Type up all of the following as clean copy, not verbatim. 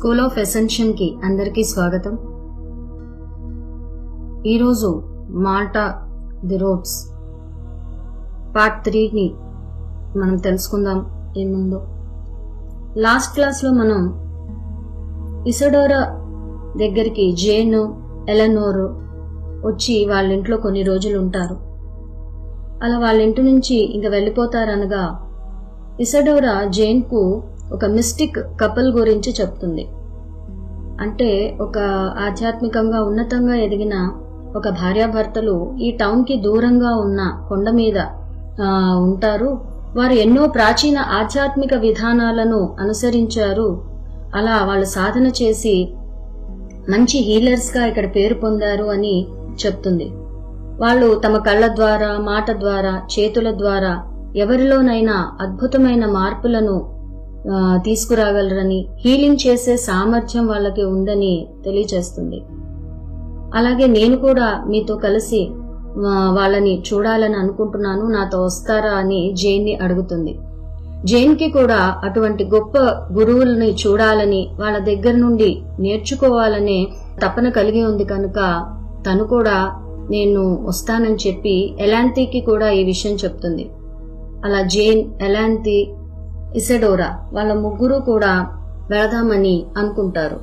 School of ascension కి అందరికీ స్వాగతం. ఈరోజు మాల్టా ది రోడ్స్ పార్ట్ 3ని మనం తెలుసుకుందాం. ఏముందో లాస్ట్ క్లాస్ లో మనం ఇసడోరా దగ్గరికి జేన్, ఎలెనోర్ వచ్చి వాళ్ళ ఇంట్లో కొన్ని రోజులు ఉంటారు. అలా వాళ్ళ ఇంటి నుంచి ఇంక వెళ్ళిపోతారనగా ఇసడోరా జేన్ కు ఒక మిస్టిక్ కపుల్ గురించి చెప్తుంది. అంటే ఒక ఆధ్యాత్మికంగా ఉన్నతంగా ఎదిగిన ఒక భార్యాభర్తలు ఈ టౌన్ కి దూరంగా ఉన్న కొండ మీద ఉంటారు. వారు ఎన్నో ప్రాచీన ఆధ్యాత్మిక విధానాలను అనుసరించారు. అలా వాళ్ళు సాధన చేసి మంచి హీలర్స్ గా ఇక్కడ పేరు పొందారు అని చెప్తుంది. వాళ్ళు తమ కళ్ళ ద్వారా, మాట ద్వారా, చేతుల ద్వారా ఎవరిలోనైనా అద్భుతమైన మార్పులను తీసుకురాగలరని, హీలింగ్ చేసే సామర్థ్యం వాళ్ళకి ఉందని తెలియచేస్తుంది. అలాగే నేను కూడా మీతో కలిసి వాళ్ళని చూడాలని అనుకుంటున్నాను, నాతో వస్తారా అని జేన్ ని అడుగుతుంది. జేన్ కి కూడా అటువంటి గొప్ప గురువులని చూడాలని, వాళ్ళ దగ్గర నుండి నేర్చుకోవాలనే తపన కలిగి ఉంది కనుక తను కూడా నేను వస్తానని చెప్పి ఎలాంతికి కూడా ఈ విషయం చెప్తుంది. అలా జేన్, ఎలాంతి, ఇసడోరా వాళ్ళ ముగ్గురు కూడా వెళదామని అనుకుంటారు.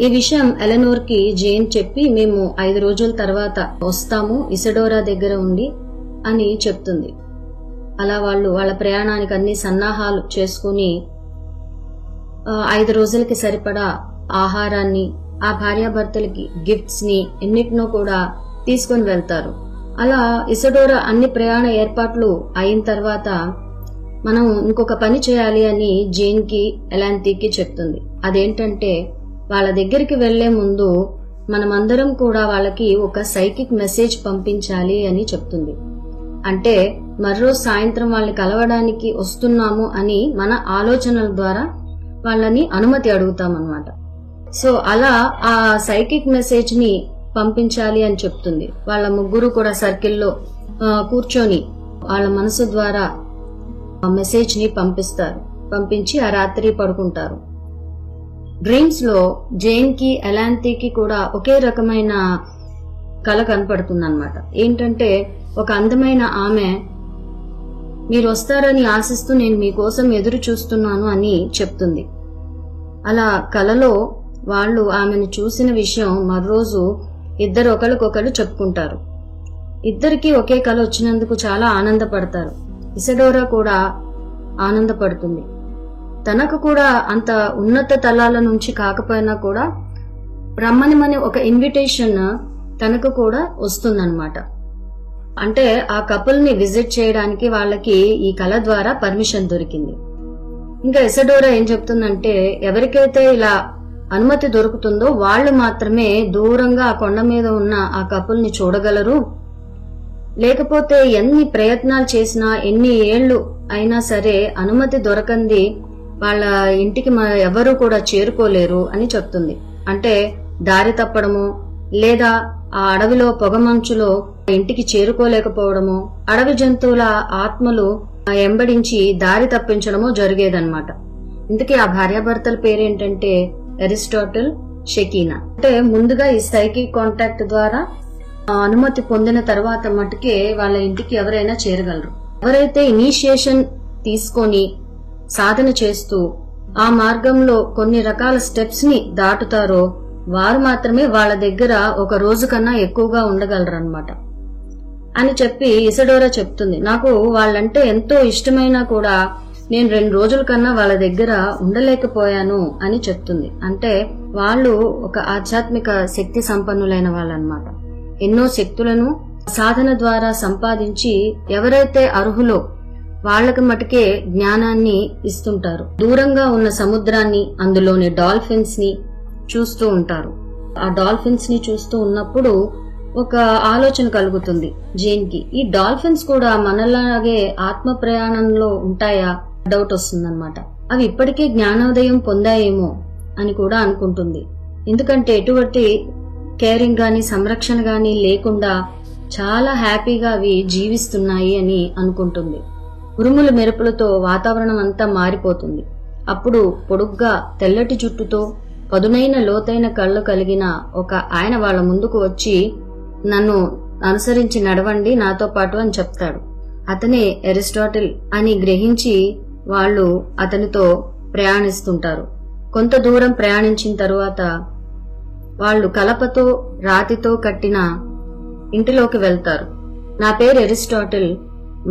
ఈ విషయం ఎలెనోర్ కి జేన్ చెప్పి మేము 5 రోజుల తర్వాత వస్తాము ఇసడోరా దగ్గర ఉండి అని చెప్తుంది. అలా వాళ్ళు వాళ్ళ ప్రయాణానికి అన్ని సన్నాహాలు చేసుకుని 5 రోజులకి సరిపడా ఆహారాన్ని, ఆ భార్యాభర్తలకి గిఫ్ట్స్ ని ఎన్నిటినో కూడా తీసుకుని వెళ్తారు. అలా ఇసడోరా అన్ని ప్రయాణ ఏర్పాట్లు అయిన తర్వాత మనం ఇంకొక పని చేయాలి అని జేన్ కి, ఎలాంతికి చెప్తుంది. అదేంటంటే వాళ్ళ దగ్గరికి వెళ్లే ముందు మనమందరం కూడా వాళ్ళకి ఒక సైకిక్ మెసేజ్ పంపించాలి అని చెప్తుంది. అంటే మర్రోజు సాయంత్రం వాళ్ళని కలవడానికి వస్తున్నాము అని మన ఆలోచనల ద్వారా వాళ్ళని అనుమతి అడుగుతామన్నమాట. సో అలా ఆ సైకిక్ మెసేజ్ ని పంపించాలి అని చెప్తుంది. వాళ్ళ ముగ్గురు కూడా సర్కిల్లో కూర్చొని వాళ్ళ మనసు ద్వారా మెసేజ్ ని పంపించి ఆ రాత్రి పడుకుంటారు. డ్రీమ్స్ లో జేన్ కి, ఎలాంతికి కూడా ఒకే రకమైన కల కనపడుతుందన్నమాట. ఏంటంటే ఒక అందమైన ఆమె మీరు వస్తారని ఆశిస్తూ నేను మీకోసం ఎదురు చూస్తున్నాను అని చెప్తుంది. అలా కలలో వాళ్ళు ఆమెను చూసిన విషయం మరోజు ఇద్దరు ఒకరికొకరు చెప్పుకుంటారు. ఇద్దరికి ఒకే కల వచ్చినందుకు చాలా ఆనందపడతారు. ఇసడోరా కూడా ఆనందపడుతుంది. తనకు కూడా అంత ఉన్నత తలాల నుంచి కాకపోయినా కూడా రమ్మనిమని ఒక ఇన్విటేషన్ తనకు కూడా వస్తుందన్నమాట. అంటే ఆ కపుల్ ని విజిట్ చేయడానికి వాళ్ళకి ఈ కళ ద్వారా పర్మిషన్ దొరికింది. ఇంకా ఇసడోరా ఏం చెప్తుందంటే ఎవరికైతే ఇలా అనుమతి దొరుకుతుందో వాళ్ళు మాత్రమే దూరంగా ఆ కొండ మీద ఉన్న ఆ కపుల్ ని చూడగలరు. లేకపోతే ఎన్ని ప్రయత్నాలు చేసినా, ఎన్ని ఏళ్లు అయినా సరే అనుమతి దొరకంది వాళ్ళ ఇంటికి ఎవరు కూడా చేరుకోలేరు అని చెప్తుంది. అంటే దారి తప్పడము, లేదా ఆ అడవిలో పొగమంచులో ఇంటికి చేరుకోలేకపోవడము, అడవి జంతువుల ఆత్మలు ఎంబడించి దారి తప్పించడము జరిగేదన్నమాట. ఇందుకే ఆ భార్యాభర్తల పేరేంటంటే అరిస్టాటిల్, షకీనా. అంటే ముందుగా ఈ సైకిక్ కాంటాక్ట్ ద్వారా అనుమతి పొందిన తర్వాత మటుకే వాళ్ళ ఇంటికి ఎవరైనా చేరగలరు. ఎవరైతే ఇనిషియేషన్ తీసుకొని సాధన చేస్తూ ఆ మార్గంలో కొన్ని రకాల స్టెప్స్ ని దాటుతారో వారు మాత్రమే వాళ్ళ దగ్గర ఒక రోజు కన్నా ఎక్కువగా ఉండగలరు అన్నమాట అని చెప్పి ఇసడోరా చెప్తుంది. నాకు వాళ్ళంటే ఎంతో ఇష్టమైనా కూడా నేను 2 రోజుల కన్నా వాళ్ళ దగ్గర ఉండలేకపోయాను అని చెప్తుంది. అంటే వాళ్ళు ఒక ఆధ్యాత్మిక శక్తి సంపన్నులైన వాళ్ళన్నమాట. ఎన్నో శక్తులను సాధన ద్వారా సంపాదించి ఎవరైతే అర్హులో వాళ్ళకి మటుకే జ్ఞానాన్ని ఇస్తుంటారు. దూరంగా ఉన్న సముద్రాన్ని, అందులోని డాల్ఫిన్స్ ని చూస్తూ ఉంటారు. ఆ డాల్ఫిన్స్ ని చూస్తూ ఉన్నప్పుడు ఒక ఆలోచన కలుగుతుంది జేన్ కి. ఈ డాల్ఫిన్స్ కూడా మనలాగే ఆత్మ ప్రయాణంలో ఉంటాయా డౌట్ వస్తుందన్నమాట. అవి ఇప్పటికే జ్ఞానోదయం పొందాయేమో అని కూడా అనుకుంటుంది. ఎందుకంటే ఎటువంటి కేరింగ్ గాని, సంరక్షణ గాని లేకుండా చాలా హ్యాపీగా అవి జీవిస్తున్నాయి అని అనుకుంటుంది. ఉరుముల మెరుపులతో వాతావరణం అంతా మారిపోతుంది. అప్పుడు పొడుగ్గా తెల్లటి జుట్టుతో పదునైన లోతైన కళ్ళు కలిగిన ఒక ఆయన వాళ్ళ ముందుకు వచ్చి, నన్ను అనుసరించి నడవండి నాతో పాటు అని చెప్తాడు. అతనే అరిస్టాటిల్ అని గ్రహించి వాళ్ళు అతనితో ప్రయాణిస్తుంటారు. కొంత దూరం ప్రయాణించిన తరువాత వాళ్ళు కలపతో రాతితో కట్టిన ఇంటిలోకి వెళ్తారు. నా పేరు అరిస్టాటిల్,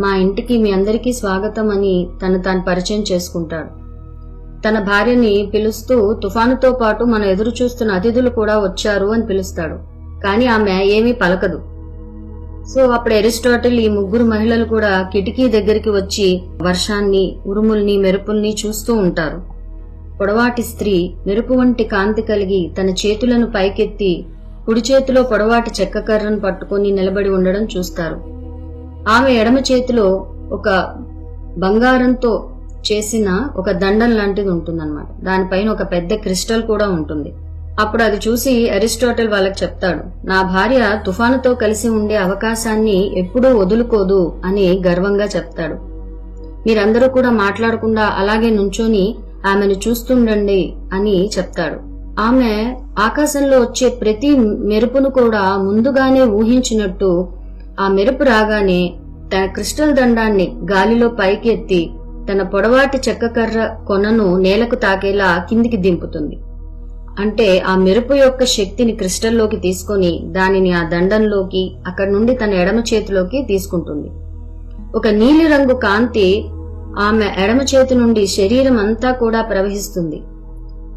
మా ఇంటికి మీ అందరికీ స్వాగతం అని తాను పరిచయం చేసుకుంటాడు. తన భార్యని పిలుస్తూ తుఫానుతో పాటు మన ఎదురు చూస్తున్న అతిథులు కూడా వచ్చారు అని పిలుస్తాడు. కానీ ఆమె ఏమీ పలకదు. సో అప్పుడు అరిస్టాటిల్ ఈ ముగ్గురు మహిళలు కూడా కిటికీ దగ్గరికి వచ్చి వర్షాన్ని, ఉరుముల్ని, మెరుపుల్ని చూస్తూ ఉంటారు. పొడవాటి స్త్రీ మెరుపు వంటి కాంతి కలిగి తన చేతులను పైకెత్తి కుడి చేతిలో పొడవాటి చెక్క కర్రను పట్టుకుని నిలబడి ఉండడం చూస్తారు. ఆమె ఎడమ చేతిలో ఒక బంగారంతో చేసిన ఒక దండం లాంటిది ఉంటుందన్నమాట. దానిపైన ఒక పెద్ద క్రిస్టల్ కూడా ఉంటుంది. అప్పుడు అది చూసి అరిస్టాటిల్ వాళ్ళకి చెప్తాడు, నా భార్య తుఫానుతో కలిసి ఉండే అవకాశాన్ని ఎప్పుడూ వదులుకోదు అని గర్వంగా చెప్తాడు. మీరందరూ కూడా మాట్లాడకుండా అలాగే నుంచొని ఆమెను చూస్తుండండి అని చెప్తాడు. ఆమె ఆకాశంలో వచ్చే ప్రతి మెరుపును కూడా ముందుగానే ఊహించినట్టు ఆ మెరుపు రాగానే తన క్రిస్టల్ దండాన్ని గాలిలో పైకెత్తి తన పొడవాటి చెక్కకర్ర కొనను నేలకు తాకేలా కిందికి దింపుతుంది. అంటే ఆ మెరుపు యొక్క శక్తిని క్రిస్టల్లోకి తీసుకుని దానిని ఆ దండంలోకి, అక్కడి నుండి తన ఎడమ చేతిలోకి తీసుకుంటుంది. ఒక నీలిరంగు కాంతి ఆమె ఎడమ చేతి నుండి శరీరం అంతా కూడా ప్రవహిస్తుంది.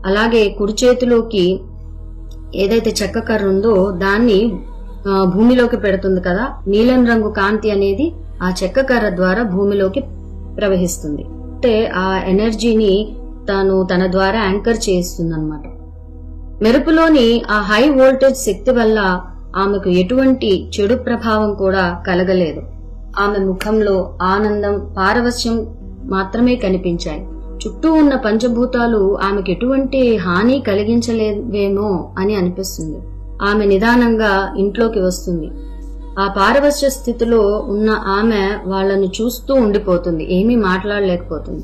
అలాగే కుడి చేతిలోకి ఏదైతే చెక్కకర్ర ఉందో దాన్ని భూమిలోకి పెడుతుంది కదా. నీలం రంగు కాంతి అనేది ఆ చెక్కకర్ర ద్వారా భూమిలోకి ప్రవహిస్తుంది. అంటే ఆ ఎనర్జీని తాను తన ద్వారా యాంకర్ చేయిస్తుందన్నమాట. మెరుపులోని ఆ హై వోల్టేజ్ శక్తి వల్ల ఆమెకు ఎటువంటి చెడు ప్రభావం కూడా కలగలేదు. ఆమె ముఖంలో ఆనందం, పారవశ్యం మాత్రమే కనిపించాయి. చుట్టూ ఉన్న పంచభూతాలు ఆమెకు ఎటువంటి హాని కలిగించలేవేమో అని అనిపిస్తుంది. ఆమె నిదానంగా ఇంట్లోకి వస్తుంది. ఆ పారవశ్య స్థితిలో ఉన్న ఆమె వాళ్లను చూస్తూ ఉండిపోతుంది, ఏమీ మాట్లాడలేకపోతుంది.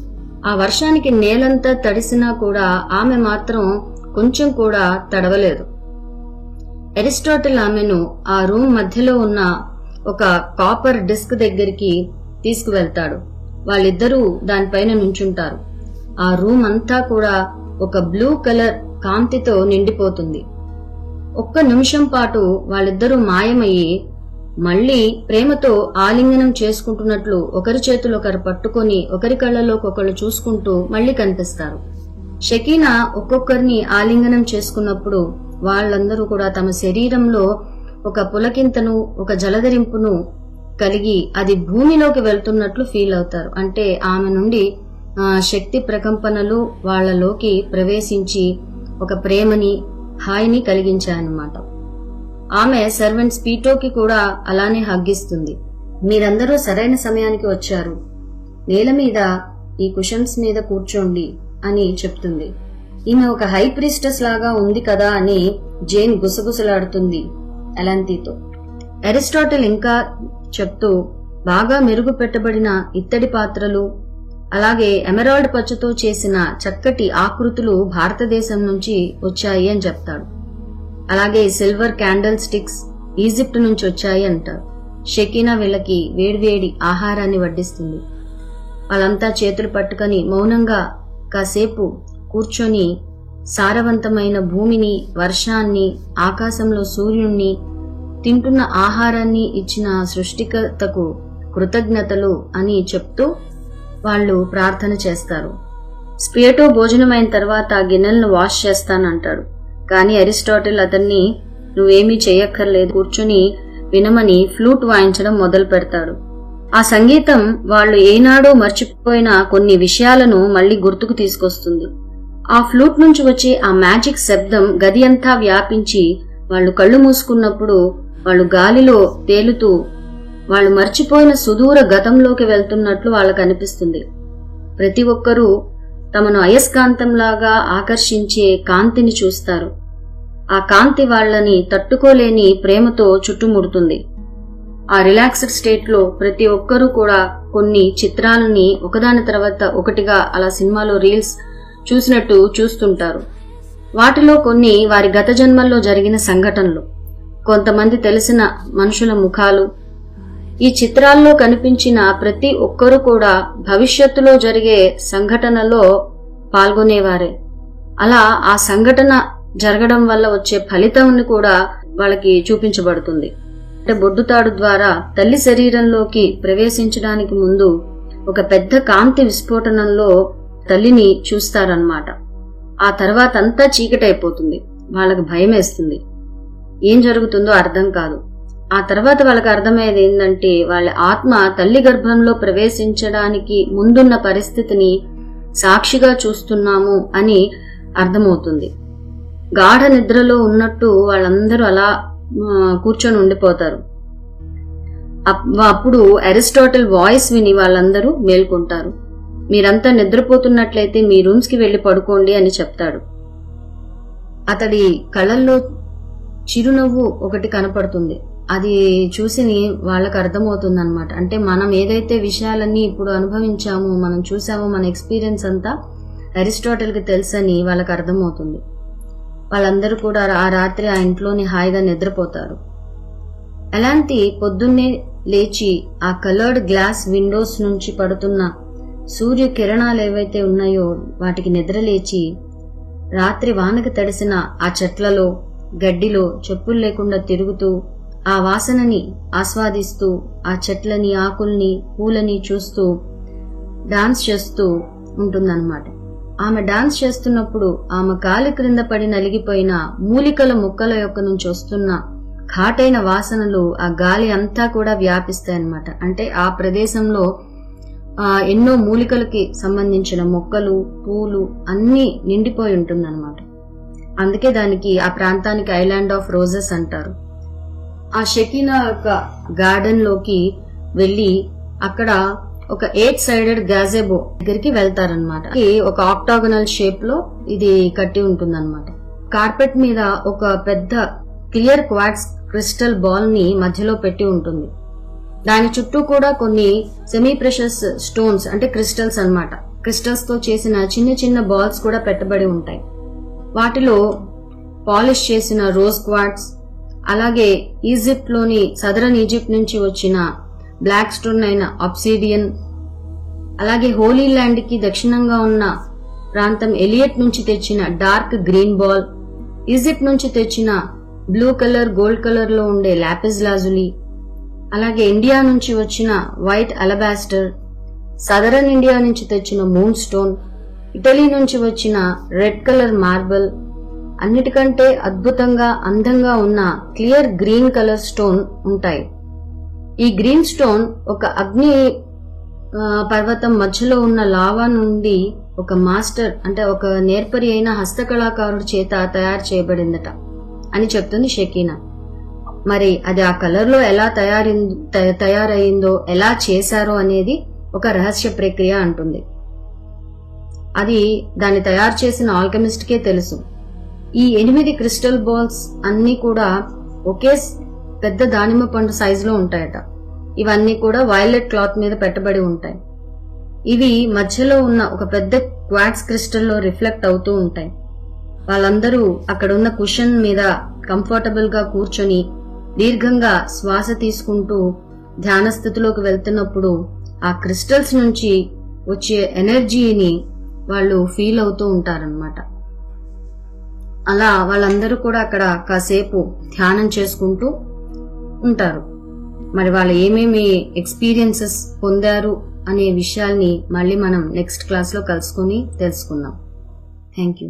ఆ వర్షానికి నేలంతా తడిసినా కూడా ఆమె మాత్రం కొంచెం కూడా తడవలేదు. అరిస్టాటిల్ ఆమెను ఆ రూమ్ మధ్యలో ఉన్న ఒక కాపర్ డిస్క్ దగ్గరికి తీసుకువెళ్తాడు. వాళ్ళిద్దరూ దానిపైన నుంచుంటారు. ఆ రూమ్ అంతా కూడా ఒక బ్లూ కలర్ కాంతితో నిండిపోతుంది. ఒక్క నిమిషం పాటు వాళ్ళిద్దరూ మాయమయ్యి మళ్లీ ప్రేమతో ఆలింగనం చేసుకుంటున్నట్లు ఒకరి చేతులు ఒకరు పట్టుకుని ఒకరి కళ్లలోకొకళ్ళు చూసుకుంటూ మళ్లీ కనిపిస్తారు. షకీనా ఒక్కొక్కరిని ఆలింగనం చేసుకున్నప్పుడు వాళ్ళందరూ కూడా తమ శరీరంలో ఒక పులకింతను, ఒక జలధరింపును కలిగి అది భూమిలోకి వెళ్తున్నట్లు ఫీల్ అవుతారు. అంటే ఆమె నుండి శక్తి ప్రకంపనలు వాళ్లలోకి ప్రవేశించి ఒక ప్రేమని, హాయిని కలిగించాయన్నమాట. ఆమె సర్వెంట్స్ పీటోకి కూడా అలానే హగ్గిస్తుంది. మీరందరూ సరైన సమయానికి వచ్చారు, నేల మీద ఈ కుషన్స్ మీద కూర్చోండి అని చెప్తుంది. ఈమె ఒక హై ప్రీస్టెస్ లాగా ఉంది కదా అని జేన్ గుసగుసలాడుతుంది ఎలాంతితో. అరిస్టాటిల్ ఇంకా చెప్తూ బాగా మెరుగు పెట్టబడిన ఇత్తడి పాత్రలు, అలాగే ఎమరాల్డ్ పచ్చతో చేసిన చక్కటి ఆకృతులు భారతదేశం నుంచి వచ్చాయి అని చెప్తాడు. అలాగే సిల్వర్ క్యాండిల్ స్టిక్స్ ఈజిప్ట్ నుంచి వచ్చాయి అంటారు. షకీనా వీళ్ళకి వేడివేడి ఆహారాన్ని వడ్డిస్తుంది. వాళ్ళంతా చేతులు పట్టుకుని మౌనంగా కాసేపు కూర్చొని సారవంతమైన భూమిని, వర్షాన్ని, ఆకాశంలో సూర్యుణ్ణి, తింటున్న ఆహారాన్ని ఇచ్చిన సృష్టికర్తకు కృతజ్ఞతలు అని చెప్తూ వాళ్ళు ప్రార్థన చేస్తారు. స్పియటో భోజనమైన తర్వాత గిన్నెలను వాష్ చేస్తానంటాడు. కానీ అరిస్టాటిల్ అతన్ని నువ్వేమీ చేయక్కర్లేదు, కూర్చుని వినమని ఫ్లూట్ వాయించడం మొదలు పెడతాడు. ఆ సంగీతం వాళ్ళు ఏనాడో మర్చిపోయిన కొన్ని విషయాలను మళ్లీ గుర్తుకు తీసుకొస్తుంది. ఆ ఫ్లూట్ నుంచి వచ్చే ఆ మ్యాజిక్ శబ్దం గది అంతా వ్యాపించి వాళ్ళు కళ్ళు మూసుకున్నప్పుడు వాళ్ళు గాలిలో తేలుతూ వాళ్ళు మర్చిపోయిన సుదూర గతంలోకి వెళ్తున్నట్లు వాళ్ళకు అనిపిస్తుంది. ప్రతి ఒక్కరూ తమను అయస్కాంతంలాగా ఆకర్షించే కాంతిని చూస్తారు. ఆ కాంతి వాళ్లని తట్టుకోలేని ప్రేమతో చుట్టుముడుతుంది. ఆ రిలాక్స్డ్ స్టేట్ లో ప్రతి ఒక్కరూ కూడా కొన్ని చిత్రాలని ఒకదాని తర్వాత ఒకటిగా అలా సినిమాలో రీల్స్ చూసినట్టు చూస్తుంటారు. వాటిలో కొన్ని వారి గత జన్మల్లో జరిగిన సంఘటనలు, కొంతమంది తెలిసిన మనుషుల ముఖాలు. ఈ చిత్రాల్లో కనిపించిన ప్రతి ఒక్కరూ కూడా భవిష్యత్తులో జరిగే సంఘటనలో పాల్గొనేవారే. అలా ఆ సంఘటన జరగడం వల్ల వచ్చే ఫలితాన్ని కూడా వాళ్ళకి చూపించబడుతుంది. అంటే బొడ్డుతాడు ద్వారా తల్లి శరీరంలోకి ప్రవేశించడానికి ముందు ఒక పెద్ద కాంతి విస్ఫోటనంలో తల్లిని చూస్తారన్నమాట. ఆ తర్వాత అంతా చీకటైపోతుంది. వాళ్ళకి భయం వేస్తుంది, ఏం జరుగుతుందో అర్థం కాదు. ఆ తర్వాత వాళ్ళకి అర్థమయ్యేది ఏంటంటే వాళ్ళ ఆత్మ తల్లి గర్భంలో ప్రవేశించడానికి ముందున్న పరిస్థితిని సాక్షిగా చూస్తున్నాము అని అర్థమవుతుంది. గాఢ నిద్రలో ఉన్నట్టు వాళ్ళందరూ అలా కూర్చొని ఉండిపోతారు. అప్పుడు అరిస్టాటిల్ వాయిస్ విని వాళ్ళందరూ మేల్కొంటారు. మీరంతా నిద్రపోతున్నట్లయితే మీ రూమ్స్ కి వెళ్లి పడుకోండి అని చెప్తాడు. అతడి కళ్ళల్లో చిరునవ్వు ఒకటి కనపడుతుంది. అది చూసి వాళ్ళకి అర్థమవుతుందన్నమాట. అంటే మనం ఏదైతే విషయాలన్నీ ఇప్పుడు అనుభవించామో, మనం చూసామో, మన ఎక్స్పీరియన్స్ అంతా అరిస్టాటిల్ కి తెలుసని వాళ్ళకి అర్థమవుతుంది. వాళ్ళందరూ కూడా ఆ రాత్రి ఆ ఇంట్లోని హాయిగా నిద్రపోతారు. అలాంటి పొద్దున్నే లేచి ఆ కలర్డ్ గ్లాస్ విండోస్ నుంచి పడుతున్న సూర్య కిరణాలు ఏవైతే ఉన్నాయో వాటికి నిద్రలేచి రాత్రి వానకి తడిసిన ఆ చెట్లలో, గడ్డిలో చెప్పులు లేకుండా తిరుగుతూ ఆ వాసనని ఆస్వాదిస్తూ ఆ చెట్లని, ఆకుల్ని, పూలని చూస్తూ డాన్స్ చేస్తూ ఉంటుందన్నమాట. ఆమె డాన్స్ చేస్తున్నప్పుడు ఆమె కాలి క్రింద పడి నలిగిపోయిన మూలికల ముక్కల యొక్క నుంచి వస్తున్న ఘాటైన వాసనలు ఆ గాలి అంతా కూడా వ్యాపిస్తాయన్నమాట. అంటే ఆ ప్రదేశంలో ఎన్నో మూలికలకి సంబంధించిన మొక్కలు, పూలు అన్నీ నిండిపోయి ఉంటుందన్నమాట. అందుకే దానికి ఆ ప్రాంతానికి ఐలాండ్ ఆఫ్ రోజెస్ అంటారు. ఆ షకీనా యొక్క గార్డెన్ లోకి వెళ్లి అక్కడ ఒక 8 సైడెడ్ గాజెబో దగ్గరికి వెళ్తారనమాట. ఒక ఆక్టాగనల్ షేప్ లో ఇది కట్టి ఉంటుందన్నమాట. కార్పెట్ మీద ఒక పెద్ద క్లియర్ క్వార్ట్జ్ క్రిస్టల్ బాల్ ని మధ్యలో పెట్టి ఉంటుంది. దాని చుట్టూ కూడా కొన్ని సెమీ ప్రెషస్ స్టోన్స్ అంటే క్రిస్టల్స్ అన్నమాట. క్రిస్టల్స్ తో చేసిన చిన్న చిన్న బాల్స్ కూడా పెట్టబడి ఉంటాయి. వాటిలో పాలిష్ చేసిన రోజ్ క్వార్ట్జ్, అలాగే ఈజిప్ట్ లోని సదరన్ ఈజిప్ట్ నుంచి వచ్చిన బ్లాక్ స్టోన్ అయిన ఆబ్సిడియన్, అలాగే హోలీ ల్యాండ్ కి దక్షిణంగా ఉన్న ప్రాంతం ఎలియట్ నుంచి తెచ్చిన డార్క్ గ్రీన్ బాల్, ఈజిప్ట్ నుంచి తెచ్చిన బ్లూ కలర్, గోల్డ్ కలర్ లో ఉండే లాపిస్ లాజులి, అలాగే ఇండియా నుంచి వచ్చిన వైట్ అలబాస్టర్, సదరన్ ఇండియా నుంచి తెచ్చిన మూన్ స్టోన్, ఇటలీ నుంచి వచ్చిన రెడ్ కలర్ మార్బల్, అన్నిటికంటే అద్భుతంగా అందంగా ఉన్న క్లియర్ గ్రీన్ కలర్ స్టోన్ ఉంటాయి. ఈ గ్రీన్ స్టోన్ ఒక అగ్ని పర్వతం మధ్యలో ఉన్న లావా నుండి ఒక మాస్టర్ అంటే ఒక నేర్పరి అయిన హస్తకళాకారుడి చేత తయారు చేయబడిందట అని చెప్తుంది షకీనా. మరి అది ఆ కలర్ లో ఎలా తయారయ్యిందో, ఎలా చేశారో అనేది ఒక రహస్య ప్రక్రియ అంటుంది. అది దాన్ని తయారు చేసిన ఆల్కెమిస్ట్ కే తెలుసు. ఈ 8 క్రిస్టల్ బాల్స్ అన్ని కూడా ఒకే పెద్ద దానిమ్మ పండు సైజులో ఉంటాయట. ఇవన్నీ కూడా వైలెట్ క్లాత్ మీద పెట్టబడి ఉంటాయి. ఇవి మధ్యలో ఉన్న ఒక పెద్ద క్వార్ట్జ్ క్రిస్టల్ లో రిఫ్లెక్ట్ అవుతూ ఉంటాయి. వాళ్ళందరూ అక్కడున్న కుషన్ మీద కంఫర్టబుల్ గా కూర్చొని దీర్ఘంగా శ్వాస తీసుకుంటూ ధ్యాన స్థితిలోకి వెళ్తున్నప్పుడు ఆ క్రిస్టల్స్ నుంచి వచ్చే ఎనర్జీని వాళ్ళు ఫీల్ అవుతూ ఉంటారన్నమాట. అలా వాళ్ళందరూ కూడా అక్కడ కాసేపు ధ్యానం చేసుకుంటూ ఉంటారు. మరి వాళ్ళు ఏమేమి ఎక్స్పీరియన్సెస్ పొందారు అనే విషయాల్ని మళ్ళీ మనం నెక్స్ట్ క్లాస్ లో కలుసుకుని తెలుసుకుందాం. Thank you.